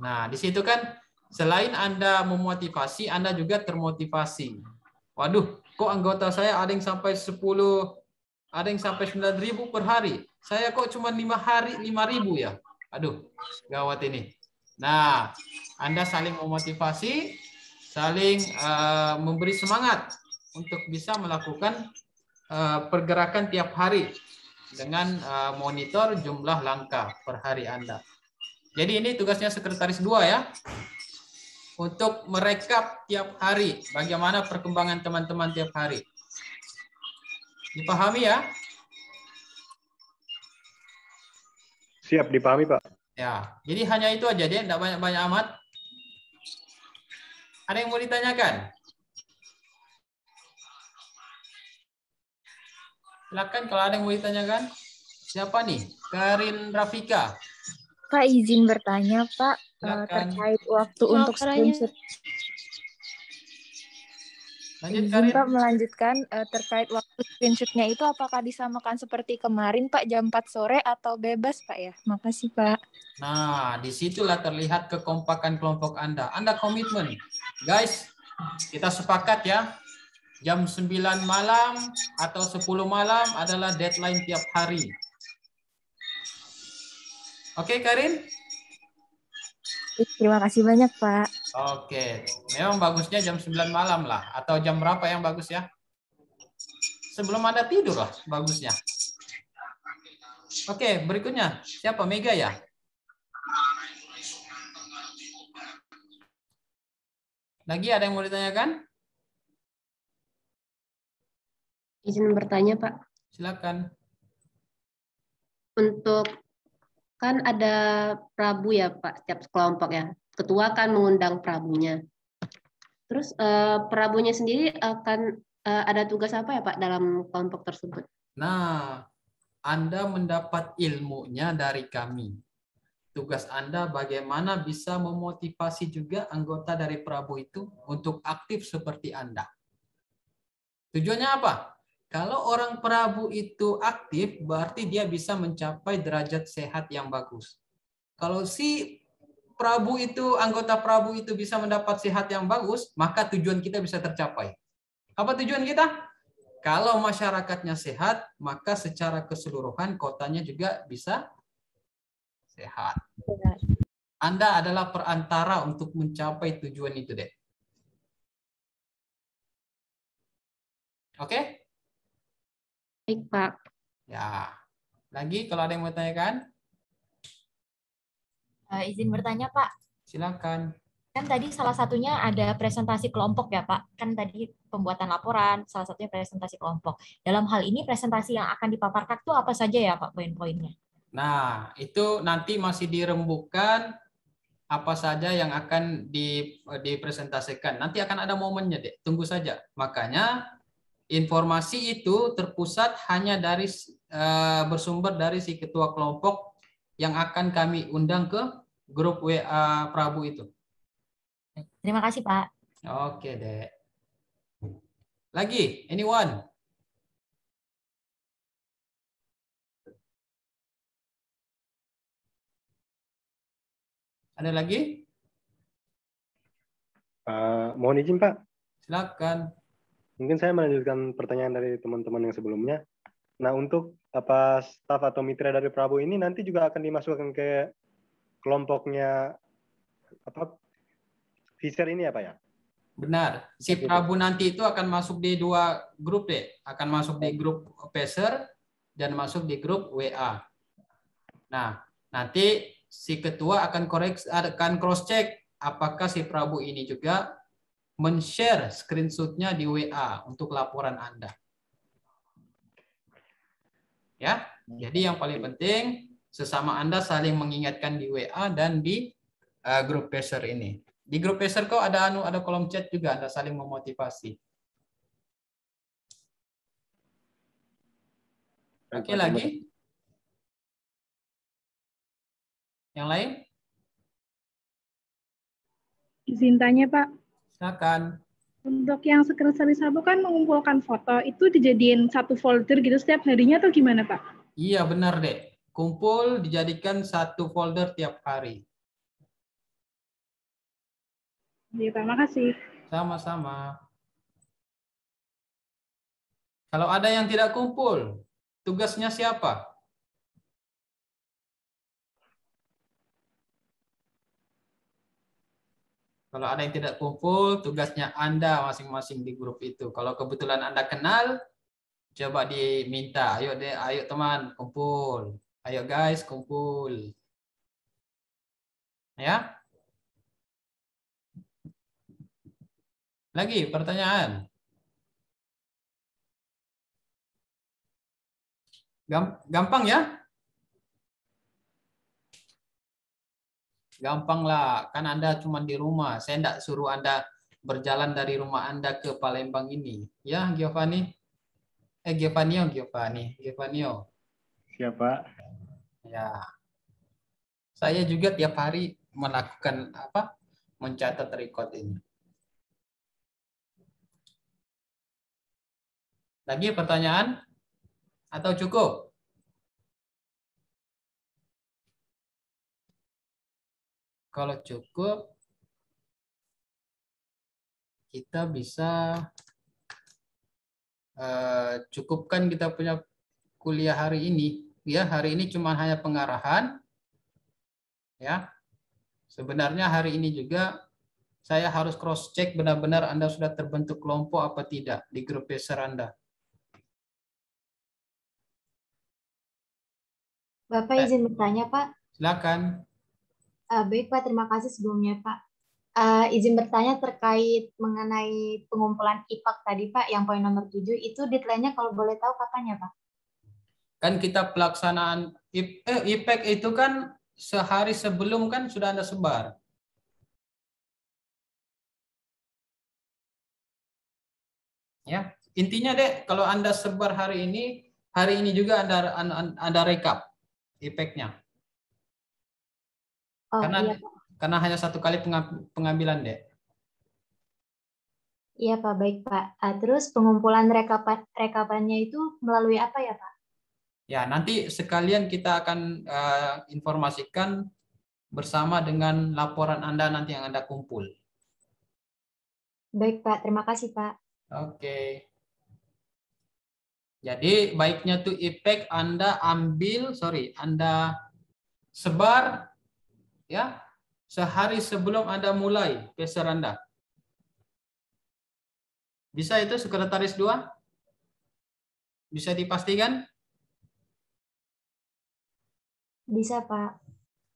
Nah, di situ kan selain Anda memotivasi, Anda juga termotivasi. Waduh, kok anggota saya ada yang sampai 10, ada yang sampai 9.000 per hari. Saya kok cuma 5.000 ya? Aduh, gawat ini. Nah, Anda saling memotivasi, saling memberi semangat untuk bisa melakukan pergerakan tiap hari dengan monitor jumlah langkah per hari Anda. Jadi ini tugasnya sekretaris 2 ya. Untuk merekap tiap hari bagaimana perkembangan teman-teman tiap hari. Dipahami ya? Siap, dipahami, Pak. Ya, jadi hanya itu aja deh, tidak banyak-banyak amat. Ada yang mau ditanyakan? Silakan kalau ada yang mau ditanyakan. Siapa nih? Karin Rafika. Pak, izin bertanya, Pak, terkait waktu untuk screenshot. Lanjut, Izin, Pak, melanjutkan terkait waktu screenshotnya itu apakah disamakan seperti kemarin, Pak, jam 4 sore atau bebas, Pak ya? Makasih, Pak. Nah, disitulah terlihat kekompakan kelompok Anda. Anda komitmen. Guys, kita sepakat ya. Jam 9 malam atau 10 malam adalah deadline tiap hari. Oke, Karin? Terima kasih banyak, Pak. Oke, memang bagusnya jam 9 malam lah. Atau jam berapa yang bagus ya? Sebelum Anda tidur lah bagusnya. Oke, berikutnya. Siapa? Mega ya? Lagi ada yang mau ditanyakan? Izin bertanya, Pak. Silakan. Untuk kan ada prabu ya, Pak, setiap kelompok ya. Ketua kan mengundang prabunya. Terus prabunya sendiri akan ada tugas apa ya, Pak, dalam kelompok tersebut? Nah, Anda mendapat ilmunya dari kami. Tugas Anda bagaimana bisa memotivasi juga anggota dari Prabu itu untuk aktif seperti Anda. Tujuannya apa? Kalau orang Prabu itu aktif, berarti dia bisa mencapai derajat sehat yang bagus. Kalau si Prabu itu, anggota Prabu itu bisa mendapat sehat yang bagus, maka tujuan kita bisa tercapai. Apa tujuan kita? Kalau masyarakatnya sehat, maka secara keseluruhan kotanya juga bisa sehat. Anda adalah perantara untuk mencapai tujuan itu, deh. Oke? Baik, Pak. Ya. Lagi kalau ada yang mau tanyakan? Izin bertanya, Pak. Silakan. Kan tadi salah satunya ada presentasi kelompok ya, Pak. Kan tadi pembuatan laporan, salah satunya presentasi kelompok. Dalam hal ini presentasi yang akan dipaparkan itu apa saja ya, Pak, poin-poinnya? Nah, itu nanti masih dirembukan apa saja yang akan dipresentasikan. Nanti akan ada momennya, deh. Tunggu saja. Makanya informasi itu terpusat hanya dari bersumber dari si ketua kelompok yang akan kami undang ke grup WA Prabu itu. Terima kasih, Pak. Oke, Dek. Lagi, anyone? Ada lagi? Mohon izin, Pak. Silakan. Mungkin saya melanjutkan pertanyaan dari teman-teman yang sebelumnya. Nah, untuk staf atau mitra dari Prabu ini nanti juga akan dimasukkan ke kelompoknya Fisher ini ya, Pak ya? Benar. Si Prabu nanti itu akan masuk di 2 grup, deh. Akan masuk di grup Pacer dan masuk di grup WA. Nah, nanti si ketua akan cross check apakah si Prabu ini juga men-share screenshot-nya di WA untuk laporan Anda. Ya. Jadi yang paling penting sesama Anda saling mengingatkan di WA dan di grup Pacer ini. Di grup Pacer kok ada kolom chat juga, Anda saling memotivasi. Oke, lagi? Yang lain? Izin tanya, Pak. Silakan. Untuk yang sekretaris Prabu kan mengumpulkan foto, itu dijadiin satu folder gitu setiap harinya atau gimana, Pak? Iya, benar, Dek. Kumpul dijadikan satu folder tiap hari. Ya, terima kasih. Sama-sama. Kalau ada yang tidak kumpul, tugasnya siapa? Kalau ada yang tidak kumpul, tugasnya Anda masing-masing di grup itu. Kalau kebetulan Anda kenal, coba diminta, ayo deh, ayo teman, kumpul. Ayo guys, kumpul. Ya? Lagi pertanyaan? Gampang ya? Gampang lah, kan Anda cuma di rumah. Saya tidak suruh Anda berjalan dari rumah Anda ke Palembang ini. Ya, Giovanni? Giovanio. Siapa? Ya. Saya juga tiap hari melakukan mencatat record ini. Lagi pertanyaan? Atau cukup? Kalau cukup, kita bisa cukupkan kita punya kuliah hari ini. Ya, hari ini cuma hanya pengarahan. Ya, sebenarnya hari ini juga saya harus cross check benar-benar Anda sudah terbentuk kelompok apa tidak di grup Pacer Anda. Bapak izin bertanya, Pak. Silakan. Baik, Pak. Terima kasih sebelumnya, Pak. Izin bertanya terkait mengenai pengumpulan IPAK tadi, Pak, yang poin nomor 7, itu deadline-nya kalau boleh tahu kapan ya, Pak? Kan kita pelaksanaan IPEK itu kan sehari sebelum kan sudah Anda sebar. Ya, intinya dek, kalau Anda sebar hari ini juga Anda rekap IPEK-nya. Oh, Karena iya, Pak. karena hanya satu kali pengambilan, dek. Iya, Pak. Baik, Pak. Terus pengumpulan rekapannya itu melalui apa ya, Pak? Ya, nanti sekalian kita akan informasikan bersama dengan laporan Anda nanti yang Anda kumpul. Baik, Pak. Terima kasih, Pak. Oke. Jadi baiknya tuh IPEK Anda Anda sebar ya sehari sebelum Anda mulai peser Anda. Bisa itu Sekretaris 2? Bisa dipastikan? Bisa, Pak.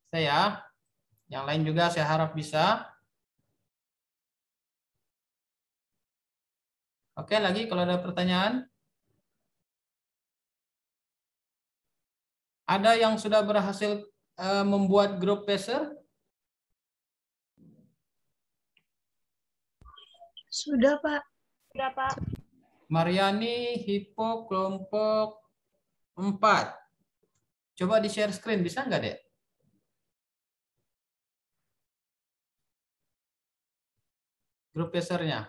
Saya, yang lain juga saya harap bisa. Oke, lagi kalau ada pertanyaan. Ada yang sudah berhasil membuat grup peser? Sudah, Pak. Sudah, Pak. Mariani, Hippo, kelompok 4. Coba di share screen, bisa nggak, Dek? Grup pesernya.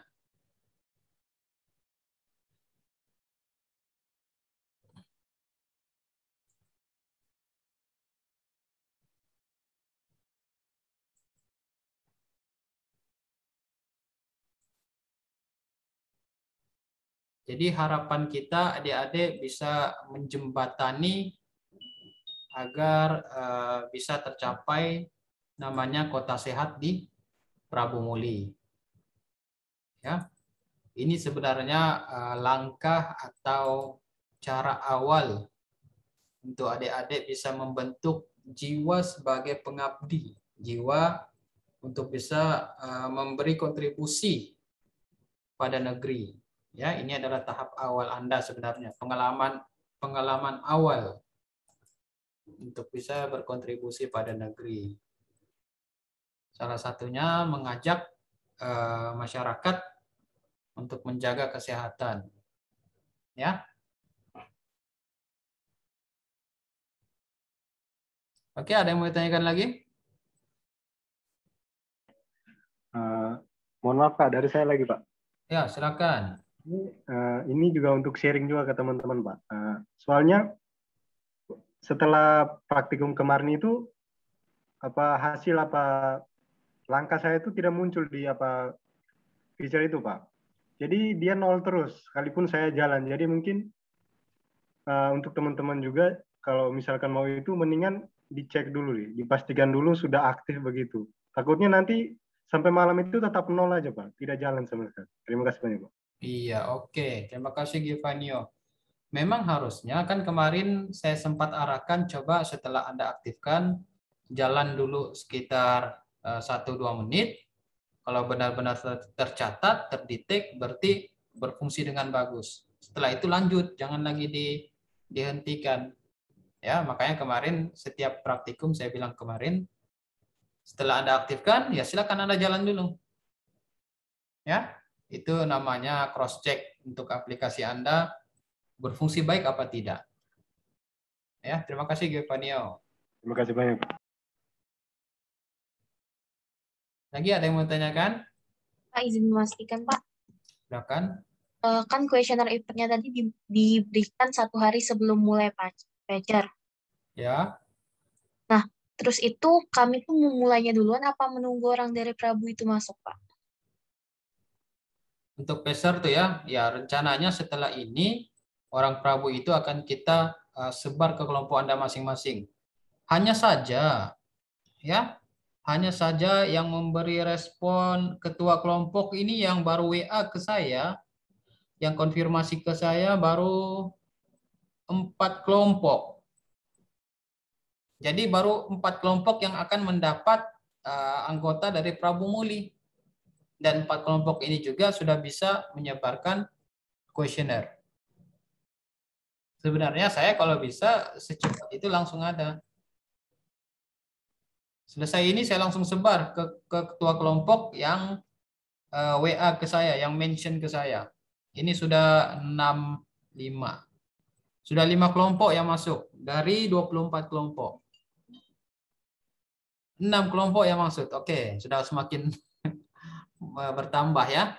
Jadi harapan kita adik-adik bisa menjembatani agar bisa tercapai namanya kota sehat di Prabu Muli. Ya, ini sebenarnya langkah atau cara awal untuk adik-adik bisa membentuk jiwa sebagai pengabdi, jiwa untuk bisa memberi kontribusi pada negeri. Ya, ini adalah tahap awal Anda sebenarnya, pengalaman awal untuk bisa berkontribusi pada negeri. Salah satunya mengajak masyarakat untuk menjaga kesehatan. Ya. Oke, ada yang mau ditanyakan lagi? Mohon maaf Pak, dari saya lagi Pak. Ya, silakan. Ini juga untuk sharing juga ke teman-teman Pak. Soalnya setelah praktikum kemarin itu hasil langkah saya itu tidak muncul di feature itu Pak. Jadi dia nol terus, sekalipun saya jalan. Jadi mungkin untuk teman-teman juga kalau misalkan mau itu mendingan dicek dulu, dipastikan dulu sudah aktif begitu. Takutnya nanti sampai malam itu tetap nol aja Pak, tidak jalan sama sekali. Terima kasih banyak Pak. Iya, oke. Terima kasih Giovanio. Memang harusnya kan kemarin saya sempat arahkan coba setelah Anda aktifkan jalan dulu sekitar 1-2 menit. Kalau benar-benar tercatat, terdetek, berarti berfungsi dengan bagus. Setelah itu lanjut, jangan lagi dihentikan. Ya, makanya kemarin setiap praktikum saya bilang kemarin, setelah Anda aktifkan, ya silakan Anda jalan dulu. Ya, itu namanya cross check untuk aplikasi Anda berfungsi baik apa tidak. Ya, terima kasih Giovanio. Terima kasih banyak. Lagi ada yang mau tanyakan? Pak, izin memastikan, Pak. Silakan. Kan kuesioner IPEK-nya tadi diberikan 1 hari sebelum mulai pacer. Ya. Nah, terus itu kami tuh memulainya duluan apa menunggu orang dari Prabu itu masuk, Pak? Untuk peser tuh ya rencananya setelah ini orang Prabu itu akan kita sebar ke kelompok Anda masing-masing. Hanya saja yang memberi respon ketua kelompok ini yang baru WA ke saya, yang konfirmasi ke saya baru 4 kelompok. Jadi baru 4 kelompok yang akan mendapat anggota dari Prabu Muli. Dan 4 kelompok ini juga sudah bisa menyebarkan kuesioner. Sebenarnya saya kalau bisa secepat itu langsung ada. Selesai ini saya langsung sebar ke ketua kelompok yang WA ke saya, yang mention ke saya. Ini sudah 5. Sudah 5 kelompok yang masuk dari 24 kelompok. 6 kelompok yang masuk. Oke, sudah semakin bertambah ya.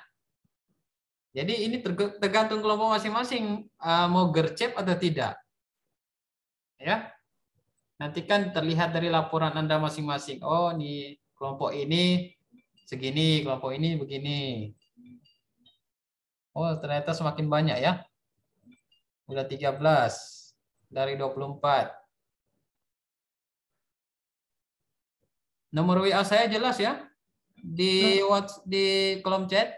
Jadi ini tergantung kelompok masing-masing mau gercep atau tidak. Ya. Nanti kan terlihat dari laporan Anda masing-masing. Oh, ini kelompok ini segini, kelompok ini begini. Oh, ternyata semakin banyak ya. Udah 13 dari 24. Nomor WA saya jelas ya? Di kolom chat?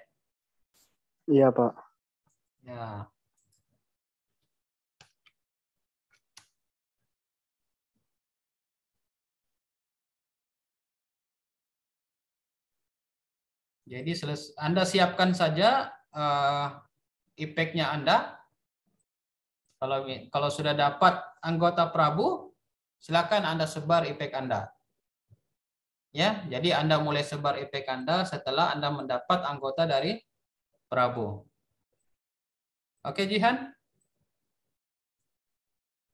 Iya, Pak. Ya. Jadi Anda siapkan saja IPEK-nya Anda. Kalau sudah dapat anggota Prabu, silakan Anda sebar IPEK Anda. Ya, jadi Anda mulai sebar IPEK Anda setelah Anda mendapat anggota dari Prabu. Oke, Jihan?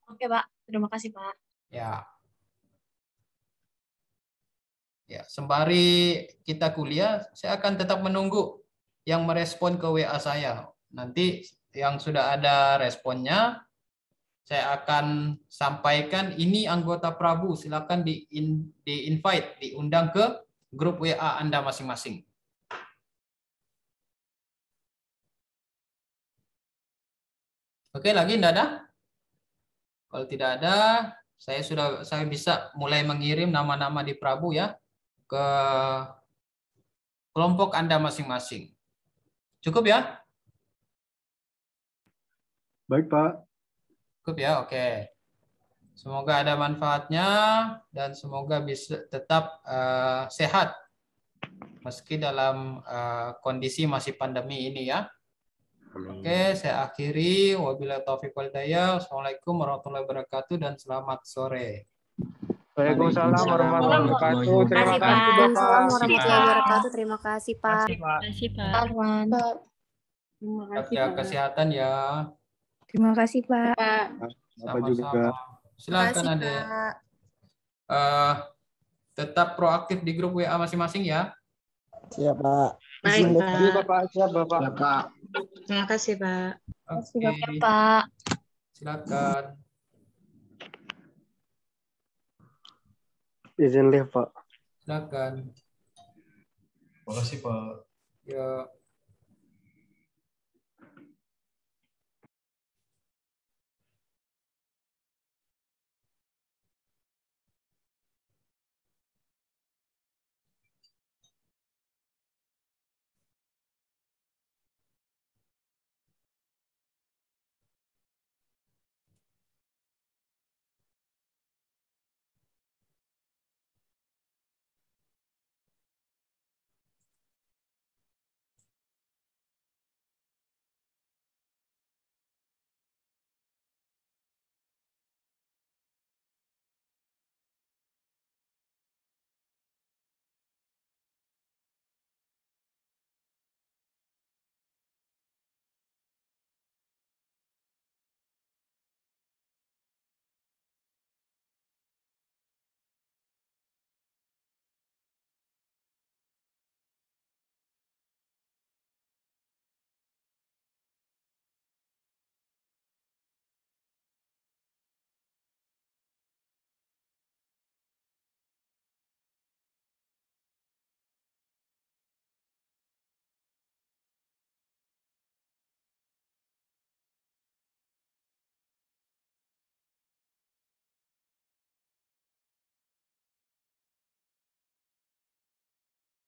Oke, Pak. Terima kasih, Pak. Ya. Ya, sembari kita kuliah, saya akan tetap menunggu yang merespon ke WA saya. Nanti yang sudah ada responnya, saya akan sampaikan ini anggota Prabu, silakan di-invite, diundang ke grup WA Anda masing-masing. Oke, lagi enggak ada? Kalau tidak ada, saya bisa mulai mengirim nama-nama di Prabu ya ke kelompok Anda masing-masing. Cukup ya? Baik, Pak. Cukup ya, oke. Semoga ada manfaatnya dan semoga bisa tetap sehat meski dalam kondisi masih pandemi ini ya. Oke, saya akhiri. Wabillahi taufiq wal hidayah. Assalamualaikum warahmatullahi wabarakatuh dan selamat sore. Waalaikumsalam warahmatullahi wabarakatuh. Terima kasih, Bapak. Waalaikumsalam warahmatullahi wabarakatuh. Terima kasih, Pak. Terima kasih, Pak. Terima kasih, Jaga Pak. kesehatan ya. Terima kasih, Pak. Bapak juga. Silakan Adek. Tetap proaktif di grup WA masing-masing ya. Siap, Pak. Baik, Izin Pak. dulu, Bapak. Siap, Bapak. Ya, Pak. Terima kasih, Pak. Oke. Pak. Silakan. Izin live, Pak. Silakan. Terima kasih, Pak. Ya.